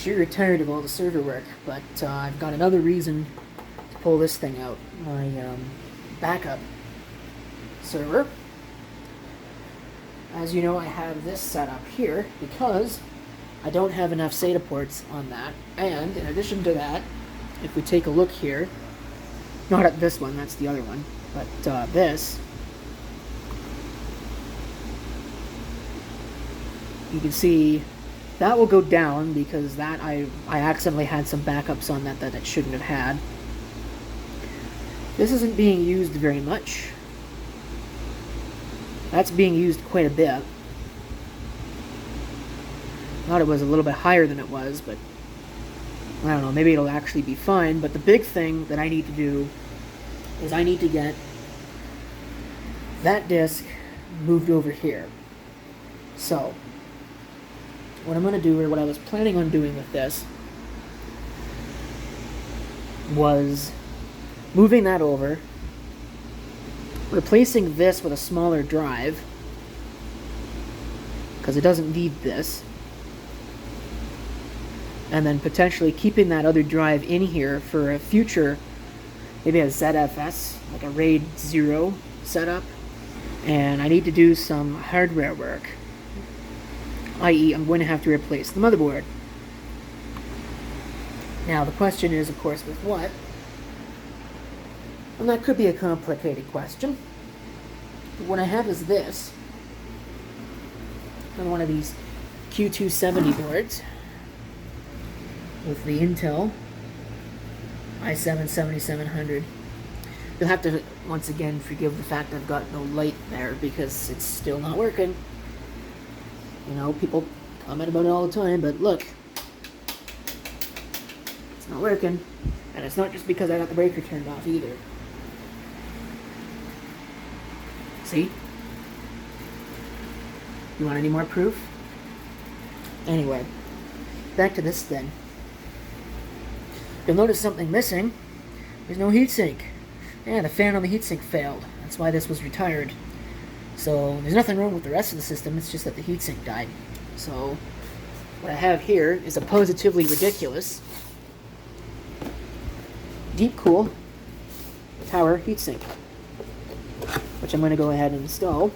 sure you're tired of all the server work, but I've got another reason to pull this thing out. My backup server. As you know, I have this set up here because I don't have enough SATA ports on that. And in addition to that, if we take a look here, not at this one, that's the other one, but this, you can see that will go down because that I accidentally had some backups on that it shouldn't have had. This isn't being used very much. That's being used quite a bit. Thought it was a little bit higher than it was, but I don't know, maybe it'll actually be fine. But the big thing that I need to do is I need to get that disk moved over here. So what I'm going to do, or what I was planning on doing with this, was moving that over, replacing this with a smaller drive, because it doesn't need this, and then potentially keeping that other drive in here for a future, maybe a ZFS, like a RAID 0 setup. And I need to do some hardware work, i.e. I'm going to have to replace the motherboard. Now the question is, of course, with what? And that could be a complicated question. But what I have is this. On one of these Q270 boards with the Intel i7-7700. You'll have to, once again, forgive the fact I've got no light there because it's still not working. You know, people comment about it all the time, but look. It's not working. And it's not just because I got the breaker turned off either. See? You want any more proof? Anyway, back to this thing. You'll notice something missing. There's no heatsink. Yeah, the fan on the heatsink failed. That's why this was retired. So there's nothing wrong with the rest of the system, it's just that the heatsink died. So what I have here is a positively ridiculous deep cool tower heatsink, which I'm going to go ahead and install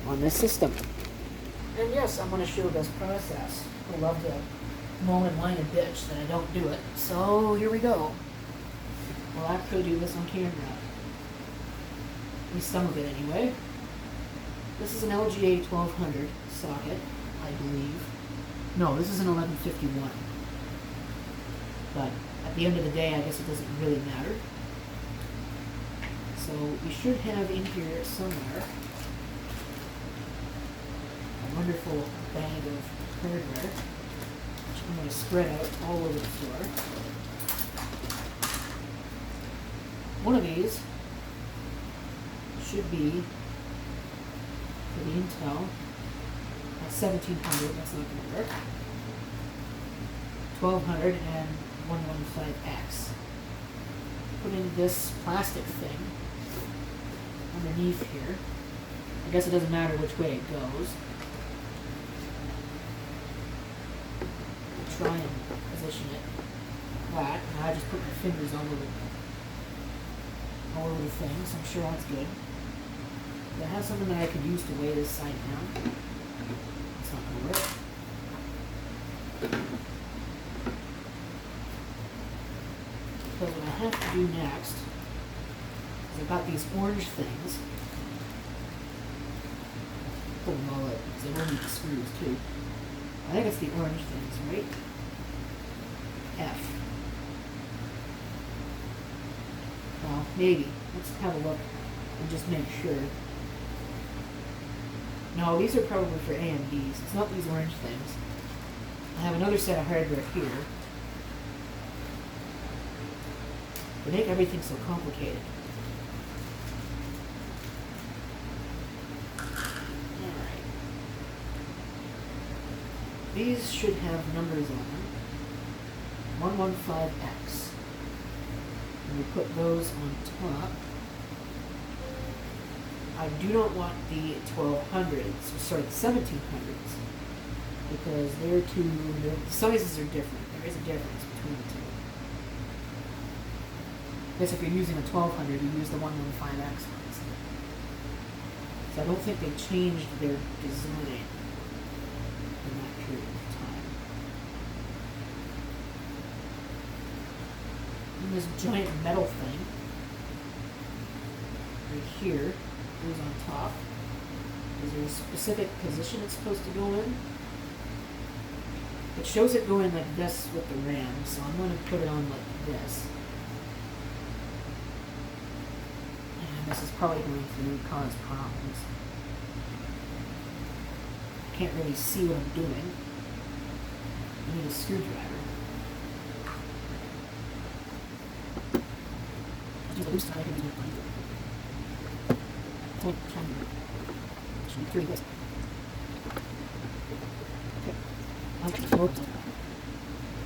on this system. And yes, I'm going to show this process. I love to moan and whine and bitch that I don't do it. So here we go. I'll actually do this on camera. At least some of it anyway. This is an LGA 1200 socket, I believe. No, this is an 1151. But at the end of the day, I guess it doesn't really matter. So we should have in here somewhere a wonderful bag of hardware, which I'm going to spread out all over the floor. One of these should be for the Intel at 1700, that's not going to work, 1200 and 115X. Putting this plastic thing underneath here. I guess it doesn't matter which way it goes. I'll try and position it flat. Now I just put my fingers all over the thing, so I'm sure that's good. But I have something that I could use to weigh this side down. It's not going to work. Because what I have to do next is I've got these orange things. Pull them all out because I will need the screws too. I think it's the orange things, right? F. Well, maybe. Let's have a look and just make sure. No, these are probably for AMDs. It's not these orange things. I have another set of hardware here. They make everything so complicated. Alright. These should have numbers on them. 115X. And we put those on top. I do not want the 1200s, sorry, the 1700s. because the sizes are different. There is a difference between the two. I guess if you're using a 1200, you use the 115X ones. So I don't think they changed their design in that period of time. And this giant metal thing right here goes on top. Is there a specific position it's supposed to go in? It shows it going like this with the RAM, so I'm going to put it on like this. And this is probably going to cause problems. I can't really see what I'm doing. I need a screwdriver.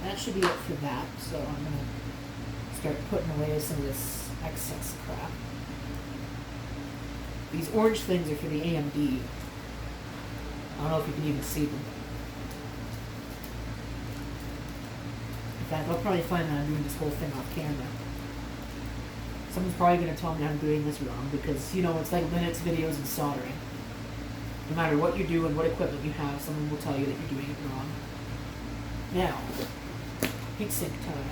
That should be it for that, so I'm going to start putting away some of this excess crap. These orange things are for the AMD. I don't know if you can even see them. In fact, I'll probably find that I'm doing this whole thing off camera. Someone's probably going to tell me I'm doing this wrong because, you know, it's like Linux videos and soldering. No matter what you do and what equipment you have, someone will tell you that you're doing it wrong. Now, heatsink time.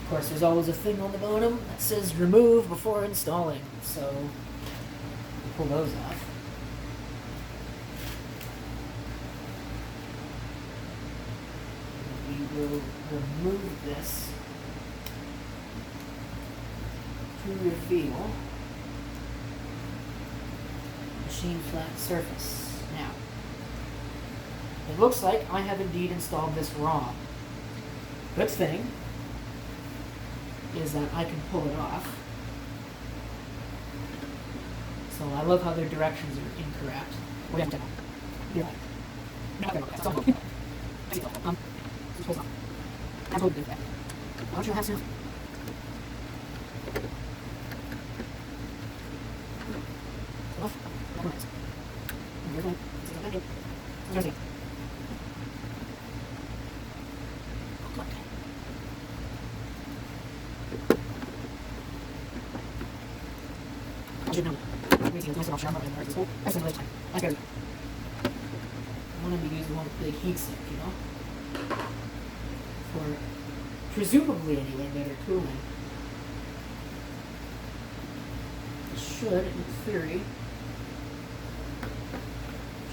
Of course, there's always a thing on the bottom that says remove before installing, so we'll pull those off. We will remove this to reveal machine flat surface. Now, it looks like I have indeed installed this wrong. Good thing is that I can pull it off. So I love how their directions are incorrect. We're going to do that. No, that's all. That's what we do that. Don't you have to? I want to be using one big heatsink, you know? For presumably anyway, better cooling. It should, in theory,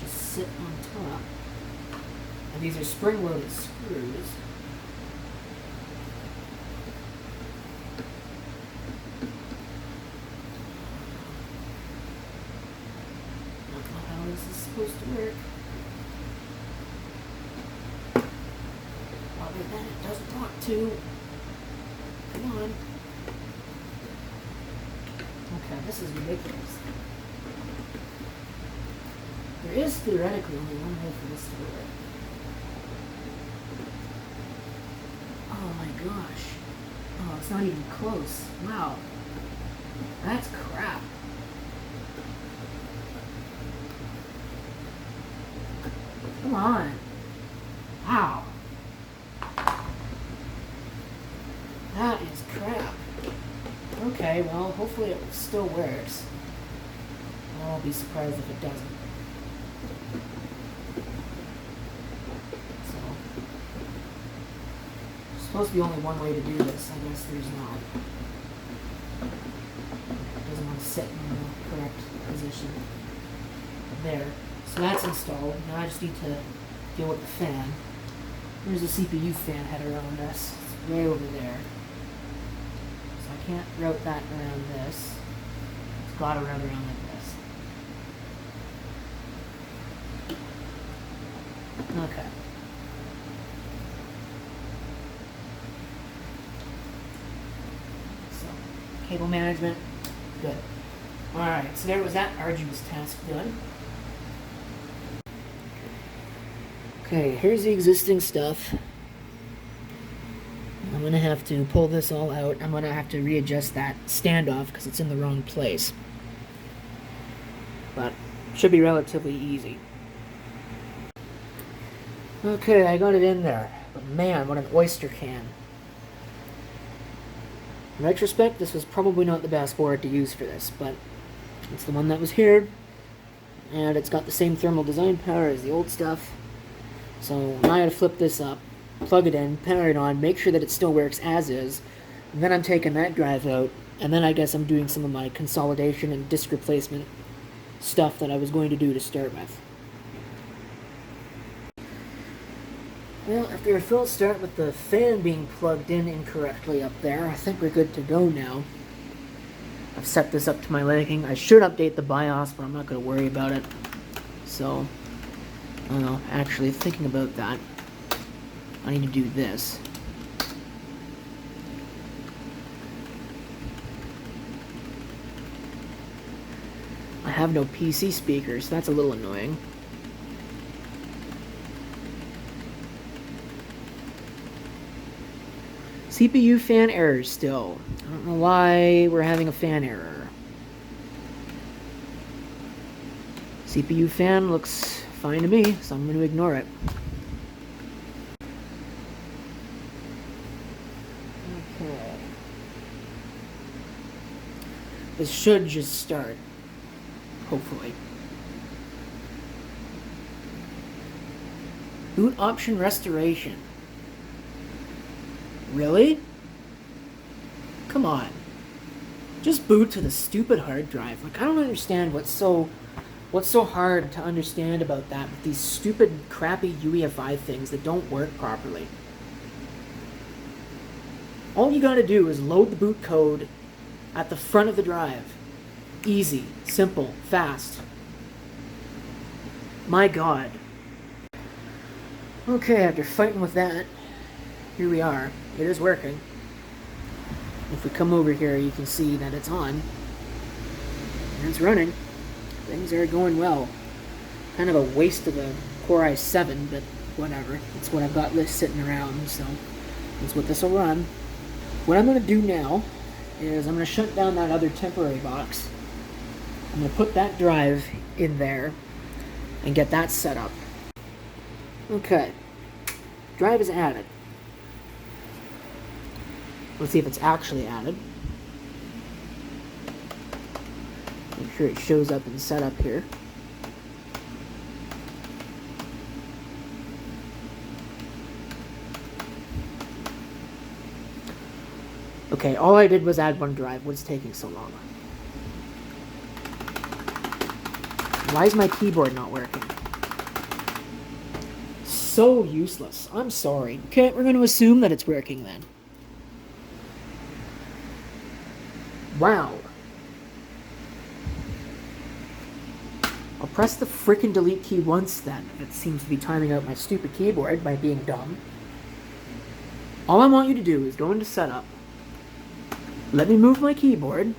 just sit on top. And these are spring-loaded screws. Supposed to work. Other than it doesn't want to. Come on. Okay, this is ridiculous. There is theoretically only one way for this to work. Oh my gosh. Oh, it's not even close. Wow. That's crap. Come on. Wow. That is crap. Okay, well, hopefully it still works. I won't be surprised if it doesn't. So, there's supposed to be only one way to do this. I guess there's not. It doesn't want to sit in the correct position. There. So that's installed. Now I just need to deal with the fan. There's a CPU fan header on this. It's way over there. So I can't route that around this. It's got to route around like this. Okay. So, cable management, good. Alright, so there was that arduous task done. Okay, here's the existing stuff. I'm going to have to pull this all out. I'm going to have to readjust that standoff because it's in the wrong place. But Should be relatively easy. Okay, I got it in there. But man, what an oyster can. In retrospect, this was probably not the best board to use for this, but it's the one that was here, and it's got the same thermal design power as the old stuff. So now I gotta flip this up, plug it in, power it on, make sure that it still works as is, and then I'm taking that drive out, and then I guess I'm doing some of my consolidation and disk replacement stuff that I was going to do to start with. Well, after a false start with the fan being plugged in incorrectly up there, I think we're good to go now. I've set this up to my liking. I should update the BIOS, but I'm not going to worry about it. So, I don't know, actually thinking about that, I need to do this. I have no PC speakers, that's a little annoying. CPU fan errors still. I don't know why we're having a fan error. CPU fan looks fine to me, so I'm going to ignore it. Okay. This should just start. Hopefully. Boot option restoration. Really? Come on. Just boot to the stupid hard drive. Like, I don't understand what's so hard to understand about that with these stupid, crappy UEFI things that don't work properly. All you gotta do is load the boot code at the front of the drive. Easy, simple, fast. My God. Okay, after fighting with that, here we are. It is working. If we come over here, you can see that it's on. And it's running. Things are going well. Kind of a waste of a Core i7, but whatever. It's what I've got sitting around, so that's what this will run. What I'm going to do now is I'm going to shut down that other temporary box. I'm going to put that drive in there and get that set up. Okay. Drive is added. Let's see if it's actually added. Make sure it shows up in setup here. Okay, all I did was add one drive. What's taking so long? Why is my keyboard not working? So useless. I'm sorry. Okay, we're going to assume that it's working then. Wow. I'll press the frickin' delete key once then, if it seems to be timing out my stupid keyboard by being dumb. All I want you to do is go into setup. Let me move my keyboard.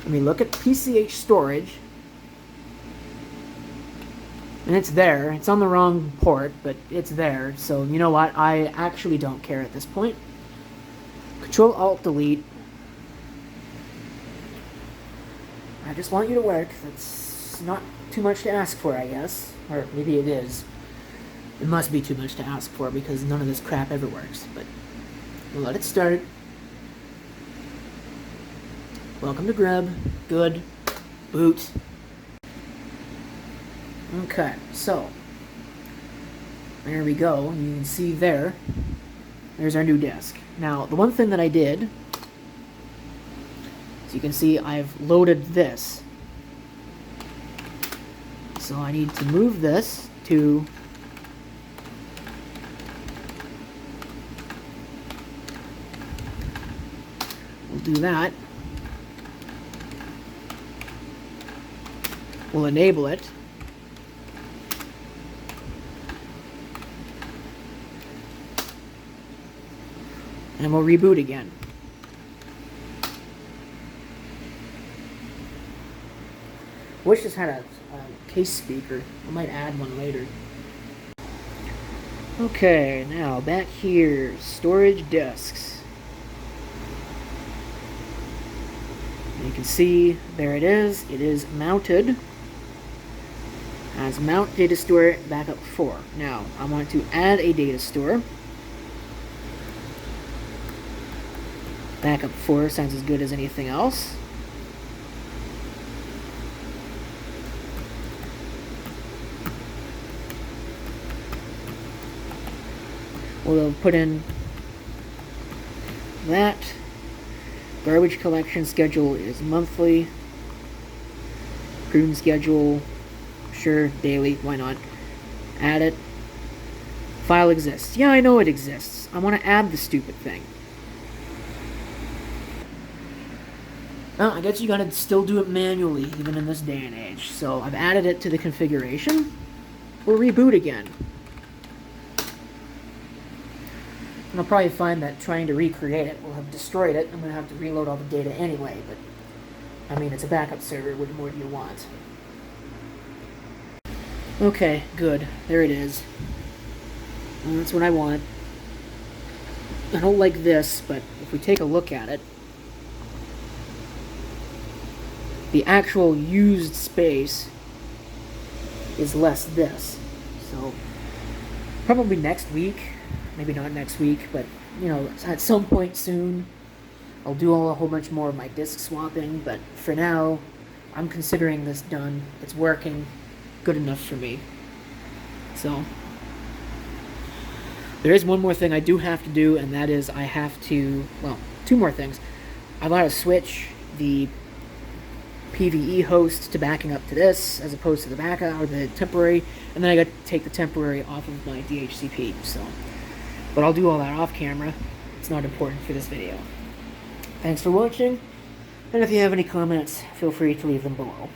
Let me look at PCH storage. And it's there. It's on the wrong port, but it's there. So, you know what? I actually don't care at this point. Control-Alt-Delete. I just want you to work. That's not too much to ask for, I guess. Or maybe it is. It must be too much to ask for because none of this crap ever works. But we'll let it start. Welcome to Grub. Good. Boot. Okay, so there we go. You can see there's our new disk. Now, the one thing that I did, as you can see, I've loaded this. So I need to move this to we'll do that. We'll enable it. And we'll reboot again. Wish this had a case speaker. I might add one later. Okay, now back here, storage disks. You can see there it is. It is mounted As mount data store, backup 4. Now, I want to add a data store. Backup 4 sounds as good as anything else. We'll put in that. Garbage collection schedule is monthly. Prune schedule, sure, daily, why not? Add it. File exists. Yeah, I know it exists. I want to add the stupid thing. Well, I guess you gotta still do it manually, even in this day and age. So I've added it to the configuration. We'll reboot again. And I'll probably find that trying to recreate it will have destroyed it. I'm going to have to reload all the data anyway, but I mean, it's a backup server. What more do you want? Okay, good. There it is. And that's what I want. I don't like this, but if we take a look at it, the actual used space is less this. So, probably next week. Maybe not next week, but, you know, at some point soon, I'll do a whole bunch more of my disk swapping, but for now, I'm considering this done. It's working good enough for me. So, there is one more thing I do have to do, and that is I have to, well, two more things. I've got to switch the PVE host to backing up to this, as opposed to the backup, or the temporary, and then I got to take the temporary off of my DHCP, so... But I'll do all that off camera. It's not important for this video. Thanks for watching, and if you have any comments, feel free to leave them below.